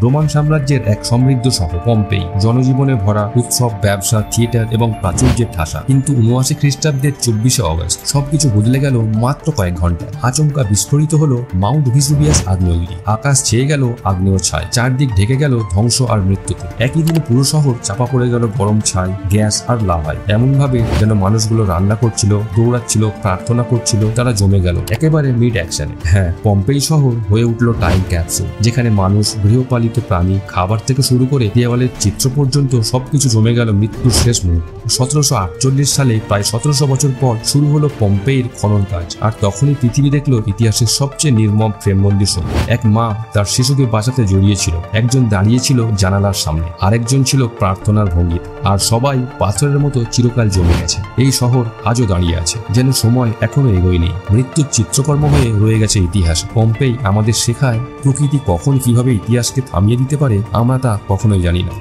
Roman সাম্রাজ্যের এক সমৃদ্ধ শহর পম্পেই, জনজীবনে ভরা, উৎসব, ব্যবসা, থিয়েটার এবং প্রাচুর্যের ঠাসা। কিন্তু ৭৯ খ্রিস্টাব্দের ২৪শে অগস্ট সবকিছু বদলে গেল মাত্র কয়েক ঘন্টায়। আচমকা বিস্ফোরিত হলো মাউন্ট ভিসুভিয়াস আগ্নেয়গিরি। আকাশ ছেয়ে গেল আগ্নেয় ছায়, চারদিক ঢেকে গেল ধ্বংস আর মৃত্যুতে। একই দিনে পুরো শহর চাপা পড়ে গেল গরম ছাই, গ্যাস আর লাভায়। এমন ভাবে যেন মানুষগুলো রান্না করছিল, দৌড়াচ্ছিল, প্রার্থনা করছিল, তারা জমে গেল একেবারে মিড অ্যাকশনে। হ্যাঁ, পম্পেই শহর হয়ে উঠল টাইম ক্যাপসুল, যেখানে মানুষ, গৃহপালিত প্রাণী, খাবার থেকে শুরু করে দেওয়ালের চিত্র পর্যন্ত সবকিছু জমে গেল মৃত্যুর শেষ মুহূর্ত। ১৭৪৮ সালে প্রায় ১৭০০ বছর পর শুরু হলো পম্পেইর খনন কাজ। আর তখনই পৃথিবী দেখলো ইতিহাসের সবচেয়ে নির্মম ফ্রেমবন্দি ছবি। এক মা তার শিশুকে বাঁচাতে জড়িয়েছিল, একজন দাঁড়িয়েছিল জানালার সামনে, আরেকজন ছিল প্রার্থনার ভঙ্গিতে, আর সবাই পাথরের মতো চিরকাল জমে গেছে। এই শহর আজও দাঁড়িয়ে আছে, যেন সময় এখনো এগোয়নি, মৃত্যুর চিত্রকর্ম হয়ে রয়ে গেছে ইতিহাস। পম্পেই আমাদের শেখায় প্রকৃতি কখন কিভাবে ইতিহাসকে থামিয়ে দিতে পারে আমরা তা কখনোই জানি না।